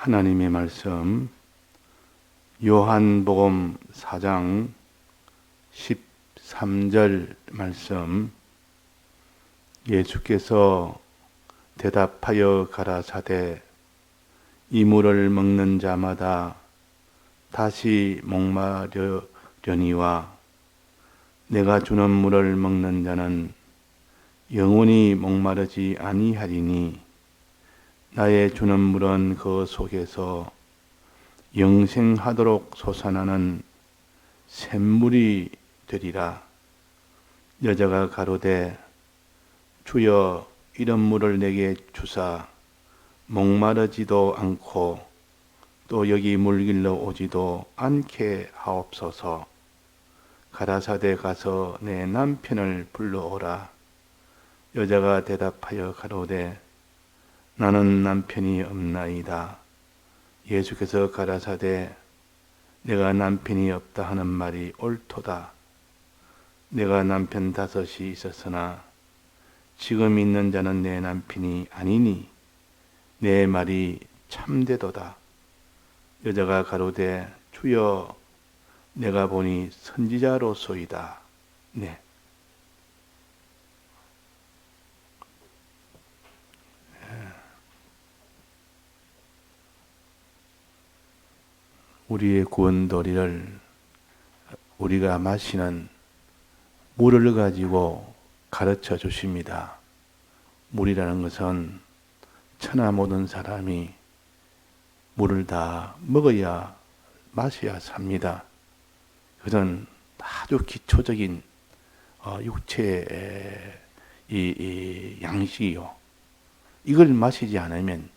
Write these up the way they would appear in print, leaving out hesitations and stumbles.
하나님의 말씀 요한복음 4장 13절 말씀. 예수께서 대답하여 가라사대 이 물을 먹는 자마다 다시 목마르려니와 내가 주는 물을 먹는 자는 영원히 목마르지 아니하리니 나의 주는 물은 그 속에서 영생하도록 솟아나는 샘물이 되리라. 여자가 가로되 주여 이런 물을 내게 주사 목마르지도 않고 또 여기 물길러 오지도 않게 하옵소서. 가라사대 가서 내 남편을 불러오라. 여자가 대답하여 가로되 나는 남편이 없나이다. 예수께서 가라사대 내가 남편이 없다 하는 말이 옳도다. 내가 남편 5이 있었으나 지금 있는 자는 내 남편이 아니니 내 말이 참되도다. 여자가 가로되 주여 내가 보니 선지자로소이다. 네. 우리의 구원도리를 우리가 마시는 물을 가지고 가르쳐 주십니다. 물이라는 것은 천하 모든 사람이 물을 다 먹어야 마셔야 삽니다. 그것은 아주 기초적인 육체의 이 양식이요. 이걸 마시지 않으면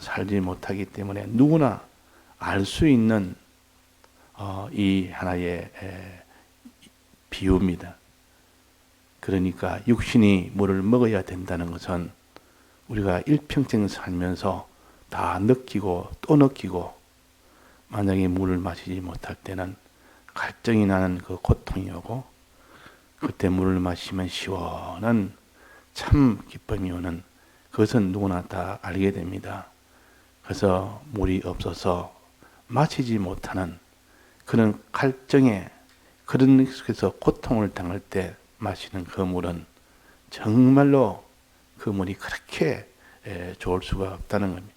살지 못하기 때문에 누구나 알 수 있는 이 하나의 비유입니다. 그러니까 육신이 물을 먹어야 된다는 것은 우리가 일평생 살면서 다 느끼고 또 느끼고, 만약에 물을 마시지 못할 때는 갈증이 나는 그 고통이 오고, 그때 물을 마시면 시원한 참 기쁨이 오는 그것은 누구나 다 알게 됩니다. 그래서 물이 없어서 마시지 못하는 그런 갈증에, 그런 속에서 고통을 당할 때 마시는 그 물은 정말로 그 물이 그렇게 좋을 수가 없다는 겁니다.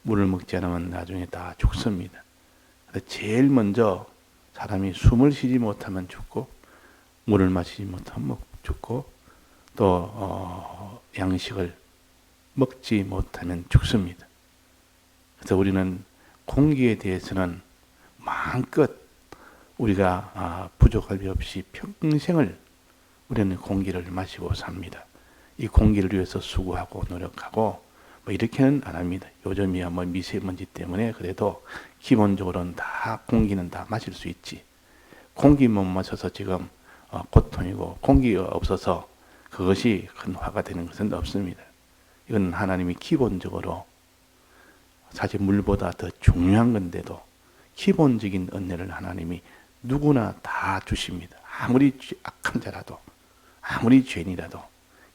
물을 먹지 않으면 나중에 다 죽습니다. 제일 먼저 사람이 숨을 쉬지 못하면 죽고, 물을 마시지 못하면 죽고, 또 양식을 먹지 못하면 죽습니다. 그래서 우리는 공기에 대해서는 마음껏 우리가 부족할 리 없이 평생을 우리는 공기를 마시고 삽니다. 이 공기를 위해서 수고하고 노력하고 뭐 이렇게는 안 합니다. 요즘이야 뭐 미세먼지 때문에 그래도 기본적으로는 다 공기는 다 마실 수 있지. 공기 못 마셔서 지금 고통이고, 공기가 없어서 그것이 큰 화가 되는 것은 없습니다. 이건 하나님이 기본적으로, 사실 물보다 더 중요한 건데도 기본적인 은혜를 하나님이 누구나 다 주십니다. 아무리 악한 자라도, 아무리 죄인이라도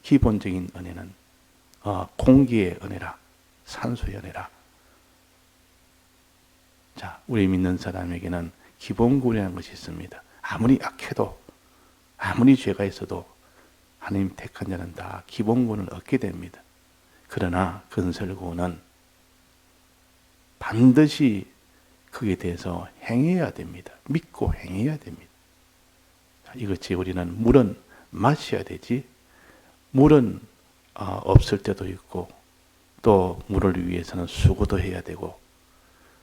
기본적인 은혜는 공기의 은혜라, 산소의 은혜라. 자, 우리 믿는 사람에게는 기본구라는 것이 있습니다. 아무리 악해도, 아무리 죄가 있어도 하나님 택한 자는 다 기본구를 얻게 됩니다. 그러나 건설구는 반드시 그에 대해서 행해야 됩니다. 믿고 행해야 됩니다. 이것이 우리는 물은 마셔야 되지, 물은 없을 때도 있고, 또 물을 위해서는 수고도 해야 되고,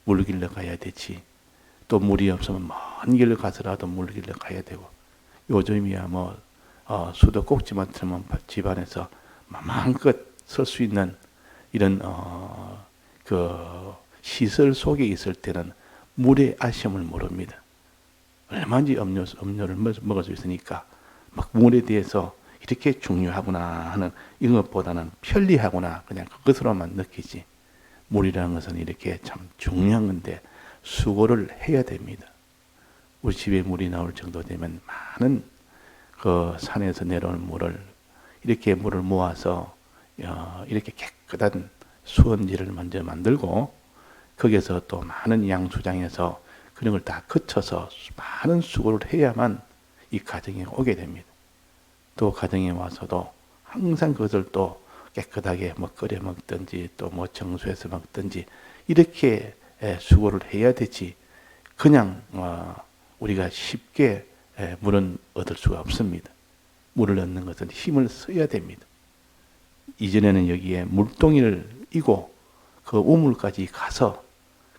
물 길러 가야 되지, 또 물이 없으면 먼 길을 가서라도 물 길러 가야 되고, 요즘이야 뭐 수도꼭지만 틀면 집안에서 마음껏 쓸 수 있는 이런 그 시설 속에 있을 때는 물의 아쉬움을 모릅니다. 얼마든지 음료를 먹을 수 있으니까 막 물에 대해서 이렇게 중요하구나 하는, 이것보다는 편리하구나 그냥 그것으로만 느끼지, 물이라는 것은 이렇게 참 중요한 건데 수고를 해야 됩니다. 우리 집에 물이 나올 정도 되면 많은 그 산에서 내려오는 물을 이렇게 물을 모아서 이렇게 깨끗한 수원지를 먼저 만들고, 거기에서 또 많은 양수장에서 그런 걸 다 거쳐서 많은 수고를 해야만 이 가정에 오게 됩니다. 또 가정에 와서도 항상 그것을 또 깨끗하게 뭐 끓여 먹든지 또 뭐 정수해서 먹든지 이렇게 수고를 해야 되지, 그냥 우리가 쉽게 물은 얻을 수가 없습니다. 물을 얻는 것은 힘을 써야 됩니다. 이전에는 여기에 물동이를 이고 그 우물까지 가서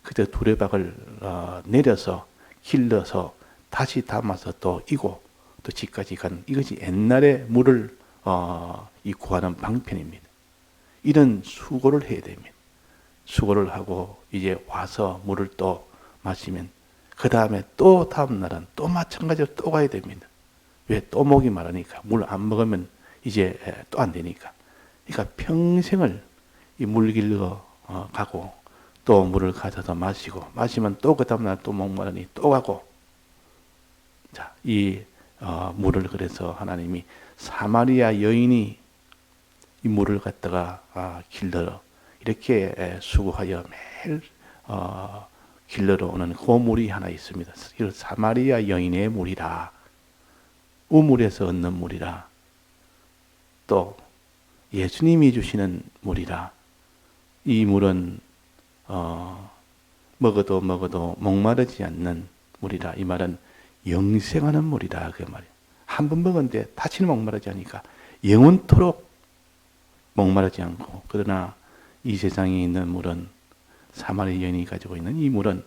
그때 두레박을 내려서 길러서 다시 담아서 또 이고 또 집까지 간, 이것이 옛날에 물을 이 구하는 방편입니다. 이런 수고를 해야 됩니다. 수고를 하고 이제 와서 물을 또 마시면 그 다음에 또 다음 날은 또 마찬가지로 또 가야 됩니다. 왜? 또 목이 마르니까. 물 안 먹으면 이제 또 안 되니까. 그러니까 평생을 이 물 길러 가고 또 물을 가져다 마시고 마시면 또 그 다음 날 또 목마르니 또 가고. 자, 이 물을 그래서 하나님이 사마리아 여인이 이 물을 갖다가 길러 이렇게 수고하여 매일 길러러 오는 그 물이 하나 있습니다. 이 사마리아 여인의 물이라, 우물에서 얻는 물이라, 또 예수님이 주시는 물이라. 이 물은 먹어도 목마르지 않는 물이라. 이 말은 영생하는 물이라 그 말이에요. 한 번 먹었는데 다시는 목마르지 않으니까 영원토록 목마르지 않고. 그러나 이 세상에 있는 물은, 사마리아 여인이 가지고 있는 이 물은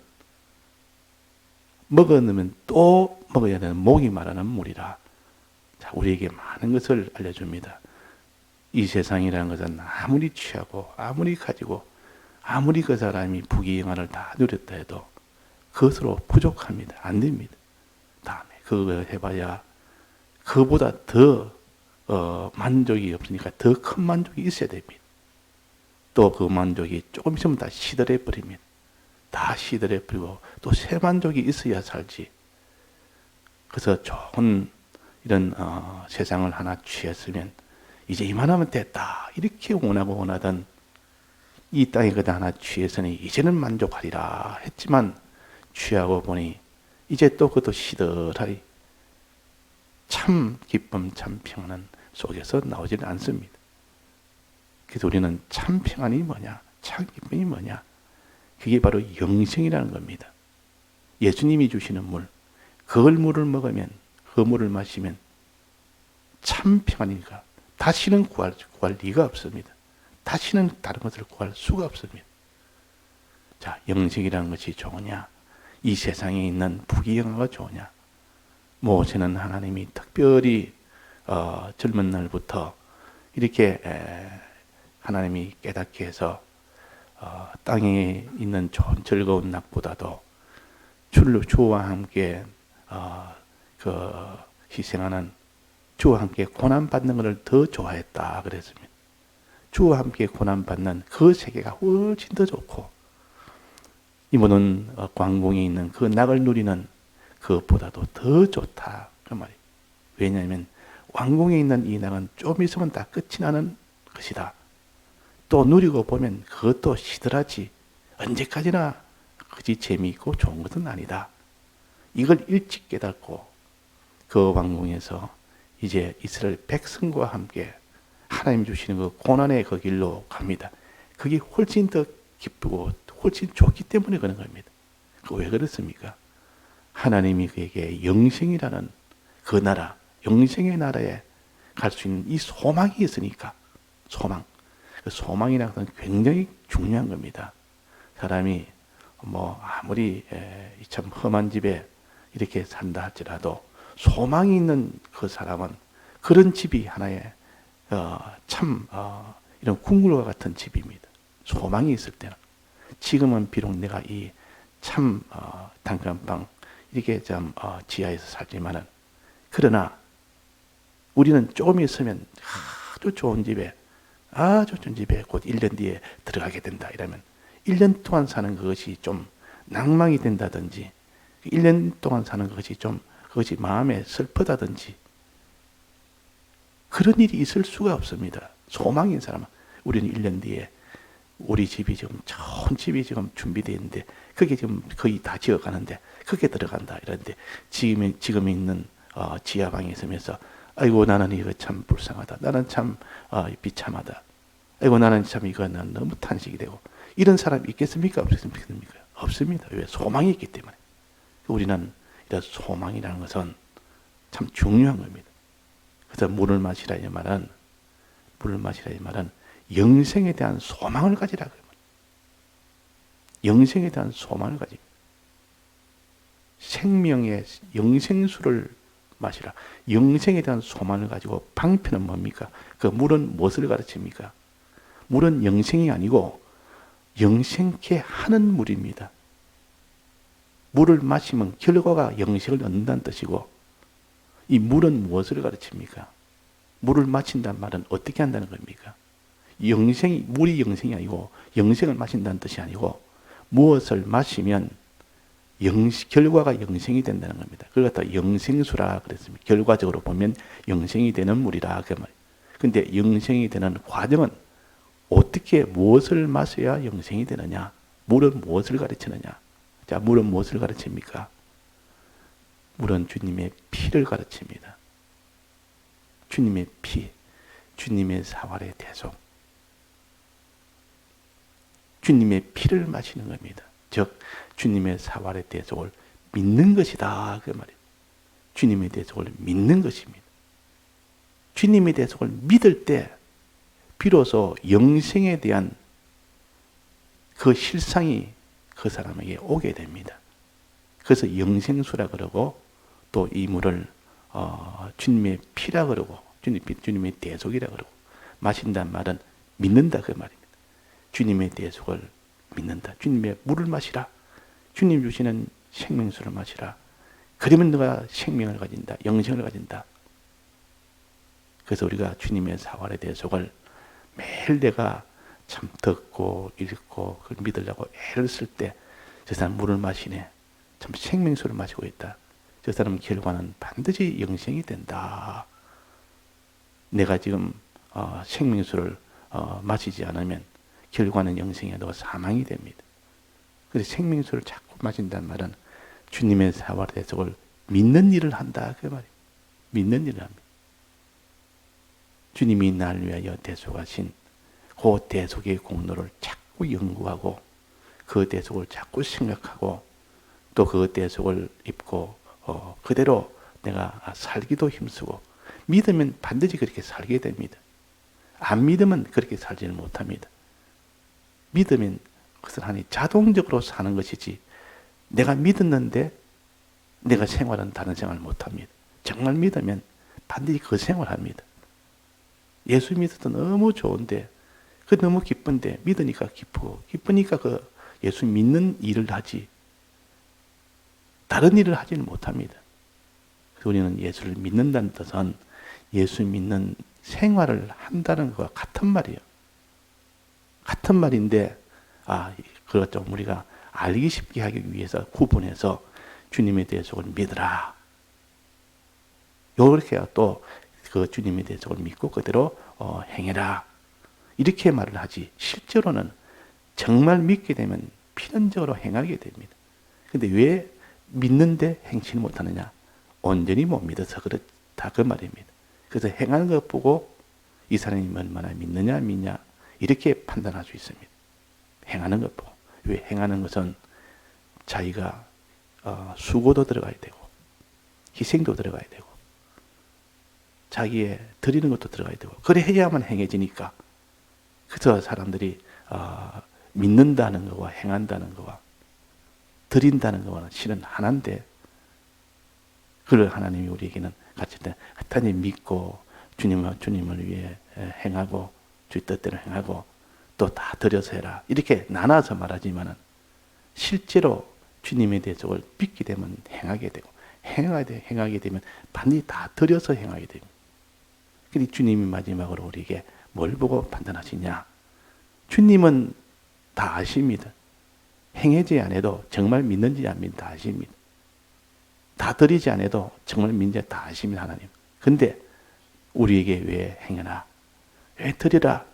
먹어놓으면 또 먹어야 되는 목이 마르는 물이라. 자, 우리에게 많은 것을 알려줍니다. 이 세상이라는 것은 아무리 취하고 아무리 가지고 아무리 그 사람이 부귀영화를 다 누렸다 해도 그것으로 부족합니다. 안 됩니다. 다음에 그거 해봐야 그보다 더 만족이 없으니까 더 큰 만족이 있어야 됩니다. 또 그 만족이 조금 있으면 다 시들해 버립니다. 다 시들해 버리고 또 새 만족이 있어야 살지. 그래서 좋은 이런 세상을 하나 취했으면 이제 이만하면 됐다 이렇게 원하던 이 땅에 그다 하나 취해서는 이제는 만족하리라 했지만 취하고 보니 이제 또 그것도 시들하리. 참 기쁨 참 평안은 속에서 나오지는 않습니다. 그래서 우리는 참 평안이 뭐냐, 참 기쁨이 뭐냐, 그게 바로 영생이라는 겁니다. 예수님이 주시는 물, 그걸 물을 먹으면, 그 물을 마시면 참 평안이니까 다시는 구할 리가 없습니다. 다시는 다른 것을 구할 수가 없습니다. 자, 영생이라는 것이 좋으냐, 이 세상에 있는 부귀영화가 좋으냐. 모세는 하나님이 특별히 젊은 날부터 이렇게 하나님이 깨닫게 해서 땅에 있는 좋은 즐거운 낙보다도 주와 함께 희생하는, 주와 함께 고난 받는 것을 더 좋아했다 그랬습니다. 주와 함께 고난 받는 그 세계가 훨씬 더 좋고, 이 모든 광공에 있는 그 낙을 누리는 그것보다도 더 좋다 그 말이에요. 왜냐하면 왕궁에 있는 이 낙은 좀 있으면 다 끝이 나는 것이다. 또 누리고 보면 그것도 시들하지. 언제까지나 그지 재미있고 좋은 것은 아니다. 이걸 일찍 깨닫고 그 왕궁에서 이제 이스라엘 백성과 함께 하나님 주시는 그 고난의 그 길로 갑니다. 그게 훨씬 더 기쁘고 훨씬 좋기 때문에 그런 겁니다. 왜 그렇습니까? 하나님이 그에게 영생이라는 그 나라, 영생의 나라에 갈 수 있는 이 소망이 있으니까. 소망. 그 소망이라는 것은 굉장히 중요한 겁니다. 사람이 뭐 아무리 참 험한 집에 이렇게 산다 할지라도 소망이 있는 그 사람은 그런 집이 하나의 참 이런 궁궐과 같은 집입니다. 소망이 있을 때는. 지금은 비록 내가 이 참 단칸방 이렇게 좀 지하에서 살지만은, 그러나 우리는 조금 있으면 아주 좋은 집에 곧 1년 뒤에 들어가게 된다 이러면 1년 동안 사는 그것이 좀 낭망이 된다든지, 1년 동안 사는 것이 좀 그것이 마음에 슬프다든지 그런 일이 있을 수가 없습니다. 소망인 사람은 우리는 1년 뒤에 우리 집이 지금 좋은 집이 지금 준비되어 있는데 그게 지금 거의 다 지어가는데 그게 들어간다 이러는데 지금 있는 지하방에 있으면서 아이고 나는 이거 참 불쌍하다. 나는 참 비참하다. 아이고 나는 참 이거는 너무 탄식이 되고 이런 사람 있겠습니까? 없겠습니까? 없습니다. 왜? 소망이 있기 때문에. 우리는 이런 소망이라는 것은 참 중요한 겁니다. 그래서 물을 마시라 이 말은 영생에 대한 소망을 가지라. 영생에 대한 소망을 가지라. 생명의 영생수를 마시라. 영생에 대한 소망을 가지고 방편은 뭡니까? 그 물은 무엇을 가르칩니까? 물은 영생이 아니고 영생케 하는 물입니다. 물을 마시면 결과가 영생을 얻는다는 뜻이고 이 물은 무엇을 가르칩니까? 물을 마신다는 말은 어떻게 한다는 겁니까? 물이 영생이 아니고 영생을 마신다는 뜻이 아니고 무엇을 마시면 결과가 영생이 된다는 겁니다. 그걸 갖다 영생수라 그랬습니다. 결과적으로 보면 영생이 되는 물이라 그 말. 근데 영생이 되는 과정은 어떻게 무엇을 마셔야 영생이 되느냐? 물은 무엇을 가르치느냐? 자, 물은 무엇을 가르칩니까? 물은 주님의 피를 가르칩니다. 주님의 피, 주님의 사활의 대속. 주님의 피를 마시는 겁니다. 즉 주님의 사활의 대속을 믿는 것이다 그 말이에요. 주님의 대속을 믿는 것입니다. 주님의 대속을 믿을 때 비로소 영생에 대한 그 실상이 그 사람에게 오게 됩니다. 그래서 영생수라 그러고 또 이 물을 주님의 피라 그러고 주님의 대속이라 그러고 마신다는 말은 믿는다 그 말입니다. 주님의 대속을 믿는다. 주님의 물을 마시라. 주님 주시는 생명수를 마시라. 그러면 너가 생명을 가진다. 영생을 가진다. 그래서 우리가 주님의 사활의 대속을 매일 내가 참 듣고 읽고 그걸 믿으려고 애를 쓸 때 저 사람 물을 마시네. 참 생명수를 마시고 있다. 저 사람 결과는 반드시 영생이 된다. 내가 지금 생명수를 마시지 않으면 결과는 영생이 아니고 사망이 됩니다. 그래서 생명수를 자꾸 마신다는 말은 주님의 사활의 대속을 믿는 일을 한다 그 말이에요. 믿는 일을 합니다. 주님이 나를 위하여 대속하신 그 대속의 공로를 자꾸 연구하고 그 대속을 자꾸 생각하고 또 그 대속을 입고 그대로 내가 살기도 힘쓰고 믿으면 반드시 그렇게 살게 됩니다. 안 믿으면 그렇게 살지는 못합니다. 믿으면 그것을 하니 자동적으로 사는 것이지 내가 믿었는데 내가 생활은 다른 생활을 못합니다. 정말 믿으면 반드시 그 생활합니다. 예수 믿어도 너무 좋은데 그 너무 기쁜데 믿으니까 기쁘고 기쁘니까 그 예수 믿는 일을 하지 다른 일을 하지는 못합니다. 우리는 예수를 믿는다는 뜻은 예수 믿는 생활을 한다는 것과 같은 말이에요. 같은 말인데 그것 좀 우리가 알기 쉽게 하기 위해서 구분해서 주님의 대속을 믿으라. 이렇게 또 그 주님의 대속을 믿고 그대로 행해라. 이렇게 말을 하지 실제로는 정말 믿게 되면 필연적으로 행하게 됩니다. 근데 왜 믿는데 행치를 못하느냐? 온전히 못 믿어서 그렇다 그 말입니다. 그래서 행하는 것 보고 이 사람이 얼마나 믿느냐 안 믿냐 이렇게 판단할 수 있습니다. 행하는 것 보고. 왜 행하는 것은 자기가 수고도 들어가야 되고 희생도 들어가야 되고 자기의 드리는 것도 들어가야 되고 그래 해야만 행해지니까 그래서 사람들이 믿는다는 것과 행한다는 것과 드린다는 것과는 실은 하나인데 그걸 하나님이 우리에게는 같이 하나님 믿고 주님을 위해 행하고 주의 뜻대로 행하고 또 다 드려서 해라 이렇게 나눠서 말하지만은 실제로 주님의 대속을 믿게 되면 행하게 되고 행하게 되면 반드시 다 드려서 행하게 됩니다. 그런데 주님이 마지막으로 우리에게 뭘 보고 판단하시냐? 주님은 다 아십니다. 행하지 않아도 정말 믿는지 안 믿는지 다 아십니다. 다 드리지 않아도 정말 믿는지 다 아십니다. 하나님. 근데 우리에게 왜 행하나? 왜 드리라?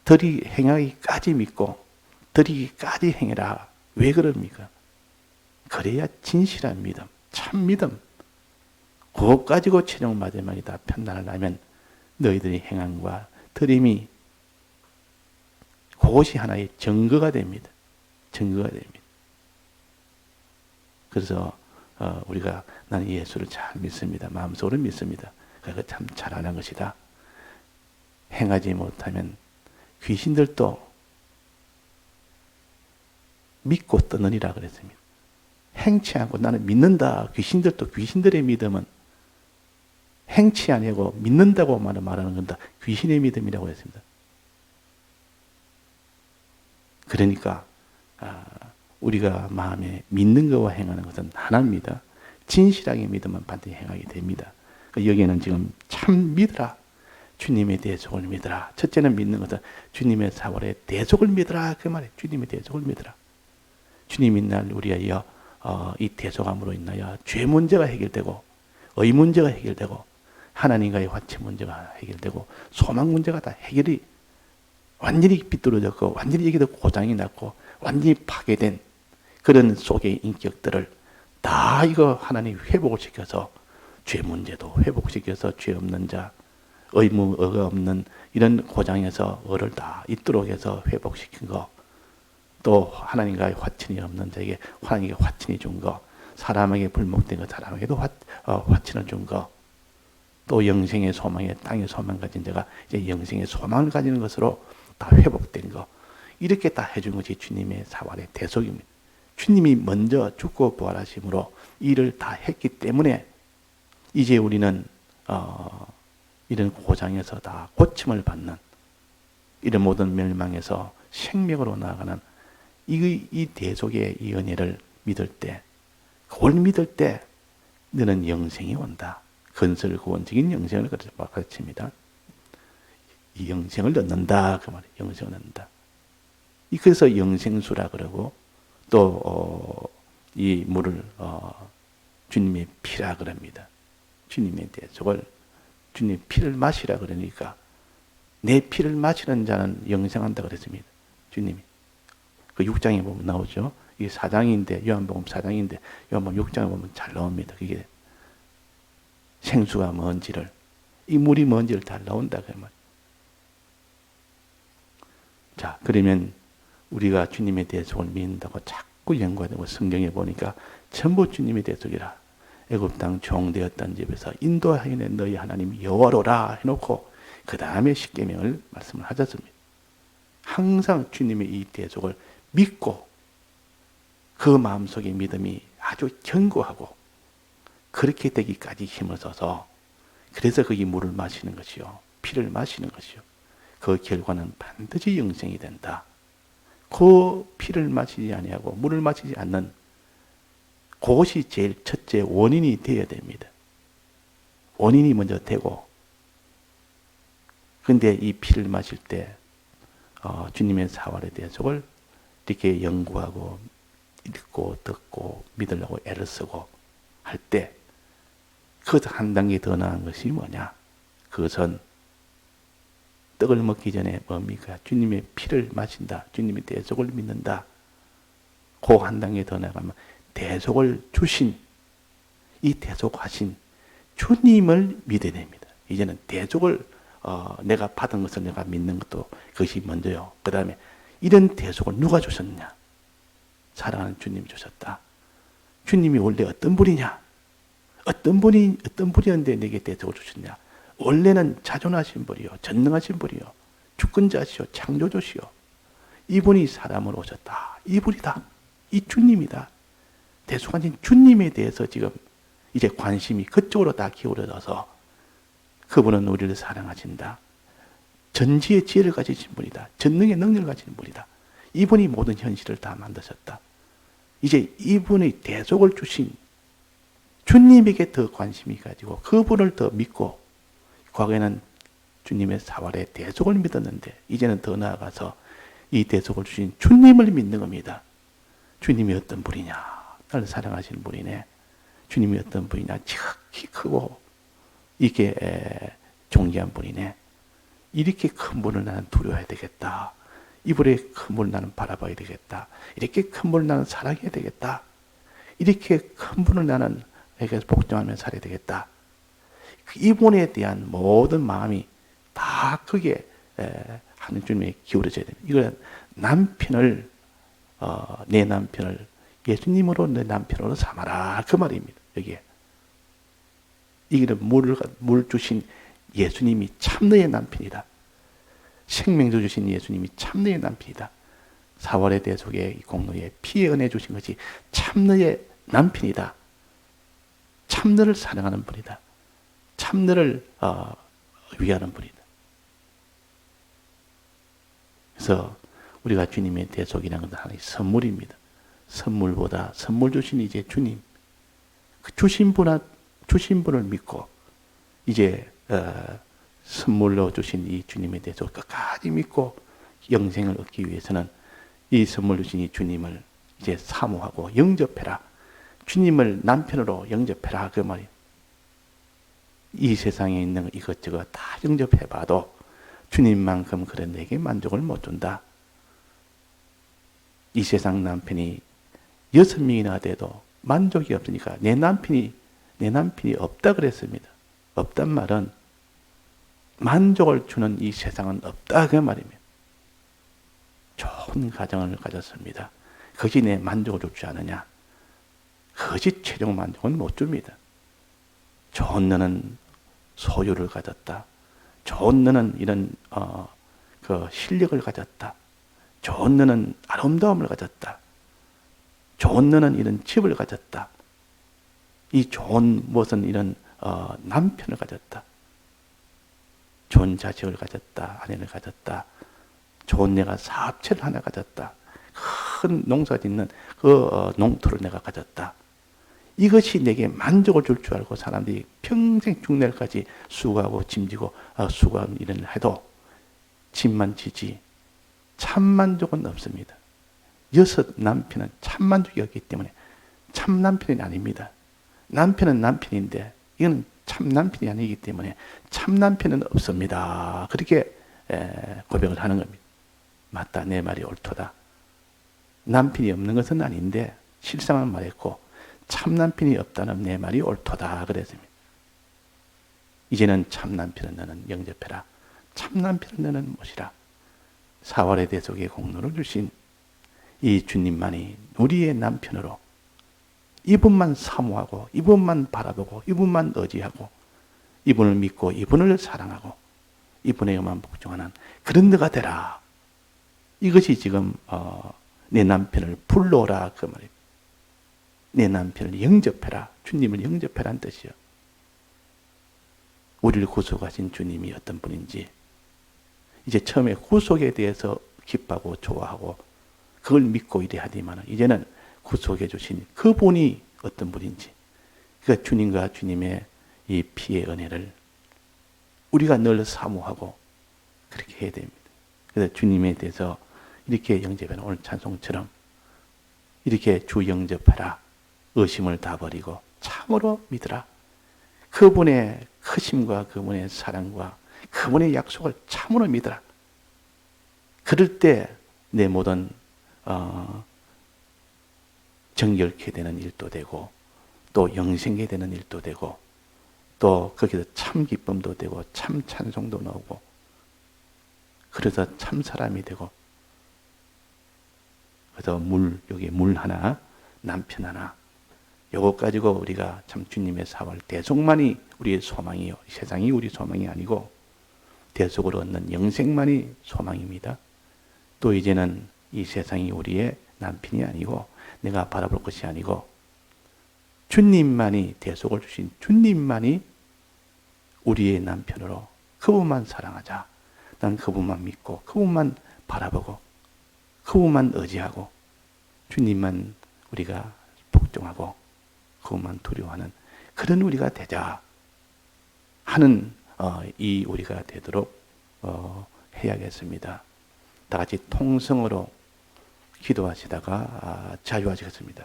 들이 행하기까지 믿고 드리기까지 행해라. 왜 그럽니까? 그래야 진실한 믿음, 참 믿음. 그것 가지고 최종 마지막에 다 판단하려면 너희들의 행함과 드림이 그것이 하나의 증거가 됩니다. 증거가 됩니다. 그래서 우리가 나는 예수를 잘 믿습니다. 마음속으로 믿습니다. 그거 참 잘하는 것이다. 행하지 못하면 귀신들도 믿고 떠느니라 그랬습니다. 행치 않고 나는 믿는다. 귀신들도 귀신들의 믿음은 행치 아니고 믿는다고 말하는 건다. 귀신의 믿음이라고 했습니다. 그러니까 우리가 마음에 믿는 것과 행하는 것은 하나입니다. 진실하게 믿으면 반드시 행하게 됩니다. 여기에는 지금 참 믿으라. 주님의 대속을 믿으라. 첫째는 믿는 것은 주님의 사월의 대속을 믿으라. 그 말이에요. 주님의 대속을 믿으라. 주님이 날 우리하여 이 대속함으로 인하여 죄 문제가 해결되고 의 문제가 해결되고 하나님과의 화치 문제가 해결되고 소망 문제가 다 해결이 완전히 비뚤어졌고 완전히 여기도 고장이 났고 완전히 파괴된 그런 속의 인격들을 다 이거 하나님이 회복을 시켜서 죄 문제도 회복시켜서 죄 없는 자, 의가 없는 이런 고장에서 의를 다 있도록 해서 회복시킨 거, 또 하나님과의 화친이 없는 자에게 하나님께 화친이 준 거, 사람에게 불목된 거 사람에게도 화친을 준 거, 또 영생의 소망에 땅의 소망 가진 자가 이제 영생의 소망을 가지는 것으로 다 회복된 거, 이렇게 다 해준 것이 주님의 사활의 대속입니다. 주님이 먼저 죽고 부활하심으로 일을 다 했기 때문에 이제 우리는 이런 고장에서 다 고침을 받는 이런 모든 멸망에서 생명으로 나아가는 이 대속의 이 은혜를 믿을 때, 그걸 믿을 때 너는 영생이 온다. 건설 구원적인 영생을 가르칩니다. 이 영생을 얻는다. 그 말이에요. 영생을 얻는다. 그래서 영생수라 그러고 또 이 물을 주님의 피라 그럽니다. 주님의 대속을 주님의 피를 마시라 그러니까 내 피를 마시는 자는 영생한다 그랬습니다. 주님이. 그 6장에 보면 나오죠. 이게 4장인데 요한복음 4장인데 요한복음 6장에 보면 잘 나옵니다. 그게 생수가 뭔지를 이 물이 뭔지를 잘 나온다 그 말. 자, 그러면 우리가 주님의 대속을 믿는다고 자꾸 연구하고 성경에 보니까 전부 주님의 대속이라. 애굽 땅 종되었던 집에서 인도하여낸 너희 하나님 여호와로라 해놓고 그 다음에 십계명을 말씀을 하셨습니다. 항상 주님의 이 대속을 믿고 그 마음속의 믿음이 아주 견고하고 그렇게 되기까지 힘을 써서 그래서 거기 물을 마시는 것이요. 피를 마시는 것이요. 그 결과는 반드시 영생이 된다. 그 피를 마시지 아니하고 물을 마시지 않는 그것이 제일 첫째 원인이 되어야 됩니다. 원인이 먼저 되고 근데 이 피를 마실 때 주님의 사활의 대속을 이렇게 연구하고 읽고 듣고 믿으려고 애를 쓰고 할 때 그것 한 단계 더 나은 것이 뭐냐? 그것은 떡을 먹기 전에 뭡니까? 주님의 피를 마신다. 주님의 대속을 믿는다. 그 한 단계 더 나가면 대속을 주신 이 대속하신 주님을 믿어야 됩니다. 이제는 대속을 내가 받은 것을 내가 믿는 것도 그것이 먼저요. 그 다음에 이런 대속을 누가 주셨냐? 사랑하는 주님이 주셨다. 주님이 원래 어떤 분이냐? 어떤 분이었는데 내게 대속을 주셨냐? 원래는 자존하신 분이요, 전능하신 분이요, 주권자시요, 창조주시요. 이분이 사람으로 오셨다. 이분이다. 이 주님이다. 대속하신 주님에 대해서 지금 이제 관심이 그쪽으로 다 기울어져서 그분은 우리를 사랑하신다. 전지의 지혜를 가지신 분이다. 전능의 능력을 가진 분이다. 이분이 모든 현실을 다 만드셨다. 이제 이분의 대속을 주신 주님에게 더 관심이 가지고 그분을 더 믿고 과거에는 주님의 사활의 대속을 믿었는데 이제는 더 나아가서 이 대속을 주신 주님을 믿는 겁니다. 주님이 어떤 분이냐? 나를 사랑하시는 분이네. 주님이 어떤 분이냐? 지극히 크고 이게 존귀한 분이네. 이렇게 큰 분을 나는 두려워해야 되겠다. 이분의 큰 분을 나는 바라봐야 되겠다. 이렇게 큰 분을 나는 사랑해야 되겠다. 이렇게 큰 분을 나는 에게 복종하며 살아야 되겠다. 이분에 대한 모든 마음이 다 거기에 하느님에 기울어져야 됩니다. 이건 남편을 내 남편을 예수님으로 내 남편으로 삼아라 그 말입니다. 여기에 이기는 물 주신 예수님이 참 너의 남편이다. 생명주 주신 예수님이 참 너의 남편이다. 4월의 대속의 공로에 피의 은혜 주신 것이 참 너의 남편이다. 참 너를 사랑하는 분이다. 참 너를 위하는 분이다. 그래서 우리가 주님의 대속이라는 것은 하나의 선물입니다. 선물보다 선물 주신 이제 주님, 그 주신 분을 믿고 이제 선물로 주신 이 주님에 대해서 끝까지 믿고 영생을 얻기 위해서는 이 선물 주신 이 주님을 이제 사모하고 영접해라. 주님을 남편으로 영접해라 그 말이에요. 이 세상에 있는 이것저것 다 영접해봐도 주님만큼 그런 내게 만족을 못 준다. 이 세상 남편이 6명이나 돼도 만족이 없으니까 내 남편이 없다 그랬습니다. 없단 말은 만족을 주는 이 세상은 없다 그 말입니다. 좋은 가정을 가졌습니다. 그것이 내 만족을 줄 줄 아느냐? 그것이 최종 만족은 못 줍니다. 좋은 너는 소유를 가졌다. 좋은 너는 이런 그 실력을 가졌다. 좋은 너는 아름다움을 가졌다. 좋은 너는 이런 집을 가졌다. 이 좋은 무슨 이런 남편을 가졌다. 좋은 자식을 가졌다. 아내를 가졌다. 좋은 내가 사업체를 하나 가졌다. 큰 농사 짓는 그 농토를 내가 가졌다. 이것이 내게 만족을 줄 줄 알고 사람들이 평생 중내까지 수고하고 짐지고 수고하는 일을 해도 짐만 지지 참 만족은 없습니다. 6 남편은 참 만족이 없기 때문에 참 남편이 아닙니다. 남편은 남편인데 이거는 참 남편이 아니기 때문에 참 남편은 없습니다. 그렇게 고백을 하는 겁니다. 맞다, 내 말이 옳도다. 남편이 없는 것은 아닌데 실상은 말했고 참 남편이 없다는 내 말이 옳도다 그랬습니다. 이제는 참 남편은 너는 영접해라. 참 남편은 너는 모시라. 4월의 대속의 공로를 주신 이 주님만이 우리의 남편으로 이분만 사모하고 이분만 바라보고 이분만 의지하고 이분을 믿고 이분을 사랑하고 이분에게만 복종하는 그런 너가 되라. 이것이 지금 내 남편을 불러오라 그 말입니다. 내 남편을 영접해라. 주님을 영접해라는 뜻이요. 우리를 구속하신 주님이 어떤 분인지 이제 처음에 구속에 대해서 기뻐하고 좋아하고 그걸 믿고 이래 하지만 이제는 구속해 주신 그분이 어떤 분인지 그러니까 주님과 주님의 이 피의 은혜를 우리가 늘 사모하고 그렇게 해야 됩니다. 그래서 주님에 대해서 이렇게 영접하는 오늘 찬송처럼 이렇게 주 영접하라. 의심을 다 버리고 참으로 믿으라. 그분의 크심과 그분의 사랑과 그분의 약속을 참으로 믿으라. 그럴 때 내 모든 정결케 되는 일도 되고 또 영생케 되는 일도 되고 또 거기서 참 기쁨도 되고 참 찬송도 나오고 그래서 참 사람이 되고 그래서 여기 물 하나 남편 하나 요것 가지고 우리가 참 주님의 사월 대속만이 우리의 소망이요. 세상이 우리 소망이 아니고 대속으로 얻는 영생만이 소망입니다. 또 이제는 이 세상이 우리의 남편이 아니고 내가 바라볼 것이 아니고 주님만이 대속을 주신 주님만이 우리의 남편으로 그분만 사랑하자. 난 그분만 믿고 그분만 바라보고 그분만 의지하고 주님만 우리가 복종하고 그것만 두려워하는 그런 우리가 되자 하는 이 우리가 되도록 해야겠습니다. 다 같이 통성으로 기도하시다가 자유하시겠습니다.